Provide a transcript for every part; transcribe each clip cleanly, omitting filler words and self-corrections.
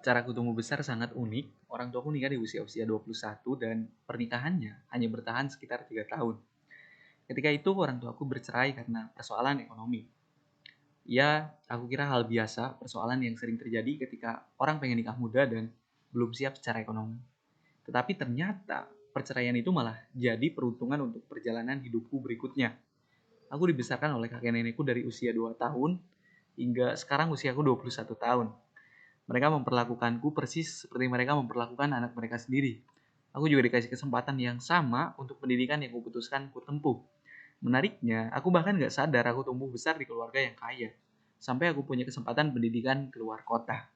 Caraku tumbuh besar sangat unik. Orang tuaku nikah di usia-usia 21 dan pernikahannya hanya bertahan sekitar 3 tahun. Ketika itu orang tuaku bercerai karena persoalan ekonomi. Ya, aku kira hal biasa, persoalan yang sering terjadi ketika orang pengen nikah muda dan belum siap secara ekonomi. Tetapi ternyata perceraian itu malah jadi peruntungan untuk perjalanan hidupku berikutnya. Aku dibesarkan oleh kakek nenekku dari usia 2 tahun hingga sekarang usiaku 21 tahun. Mereka memperlakukanku persis seperti mereka memperlakukan anak mereka sendiri. Aku juga dikasih kesempatan yang sama untuk pendidikan yang kuputuskan ku tempuh. Menariknya, aku bahkan gak sadar aku tumbuh besar di keluarga yang kaya. Sampai aku punya kesempatan pendidikan keluar kota.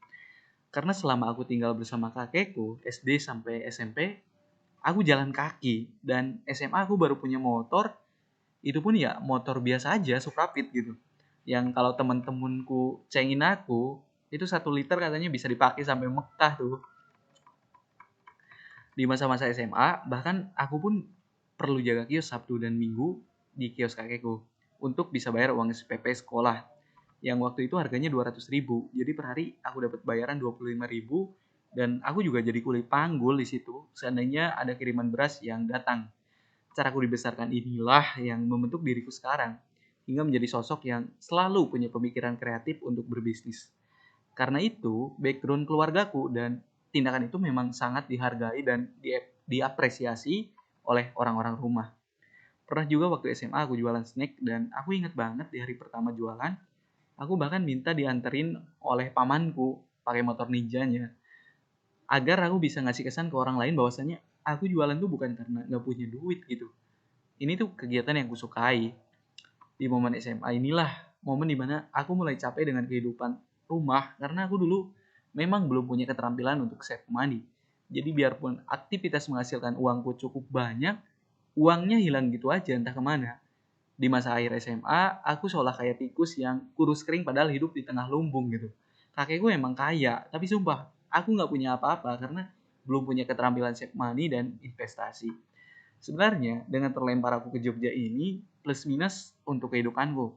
Karena selama aku tinggal bersama kakekku, SD sampai SMP, aku jalan kaki. Dan SMA aku baru punya motor, itu pun ya motor biasa aja, Suprapit gitu. Yang kalau temen-temenku cengin aku, itu 1 liter katanya bisa dipakai sampai Mekah tuh. Di masa-masa SMA, bahkan aku pun perlu jaga kios Sabtu dan Minggu di kios kakekku untuk bisa bayar uang SPP sekolah. Yang waktu itu harganya 200.000. Jadi per hari aku dapat bayaran 25.000 dan aku juga jadi kuli panggul di situ seandainya ada kiriman beras yang datang. Caraku dibesarkan inilah yang membentuk diriku sekarang hingga menjadi sosok yang selalu punya pemikiran kreatif untuk berbisnis. Karena itu, background keluargaku dan tindakan itu memang sangat dihargai dan diapresiasi oleh orang-orang rumah. Pernah juga waktu SMA aku jualan snack dan aku inget banget di hari pertama jualan, aku bahkan minta dianterin oleh pamanku pakai motor ninjanya agar aku bisa ngasih kesan ke orang lain bahwasanya aku jualan tuh bukan karena nggak punya duit gitu. Ini tuh kegiatan yang kusukai. Di momen SMA inilah momen dimana aku mulai capek dengan kehidupan rumah karena aku dulu memang belum punya keterampilan untuk save money. Jadi biarpun aktivitas menghasilkan uangku cukup banyak, uangnya hilang gitu aja entah kemana. Di masa akhir SMA, aku seolah kayak tikus yang kurus kering padahal hidup di tengah lumbung gitu. Kakekku emang kaya, tapi sumpah aku nggak punya apa-apa karena belum punya keterampilan save money dan investasi. Sebenarnya dengan terlempar aku ke Jogja ini plus minus untuk kehidupanku.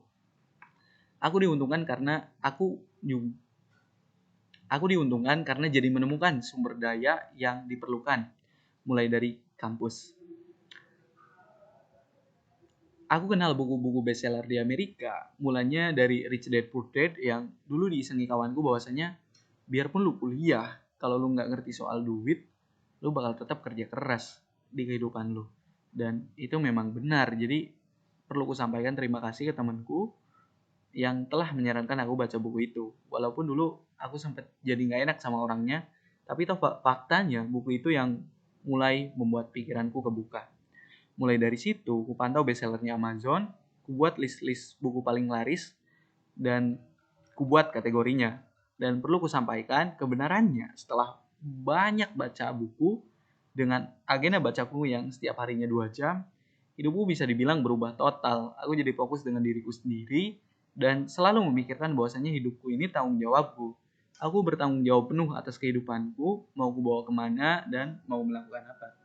Aku diuntungkan karena aku diuntungkan karena jadi menemukan sumber daya yang diperlukan mulai dari kampus. Aku kenal buku-buku bestseller di Amerika, mulanya dari Rich Dad Poor Dad yang dulu diisengi kawanku bahwasanya biarpun lu kuliah, kalau lu nggak ngerti soal duit, lu bakal tetap kerja keras di kehidupan lu. Dan itu memang benar. Jadi perlu ku sampaikan terima kasih ke temanku yang telah menyarankan aku baca buku itu. Walaupun dulu aku sempat jadi nggak enak sama orangnya, tapi toh faktanya buku itu yang mulai membuat pikiranku kebuka. Mulai dari situ, ku pantau bestsellernya Amazon, ku buat list-list buku paling laris, dan ku buat kategorinya. Dan perlu ku sampaikan kebenarannya setelah banyak baca buku dengan agenda bacaku yang setiap harinya 2 jam, hidupku bisa dibilang berubah total. Aku jadi fokus dengan diriku sendiri dan selalu memikirkan bahwasanya hidupku ini tanggung jawabku. Aku bertanggung jawab penuh atas kehidupanku, mau ku bawa kemana dan mau melakukan apa.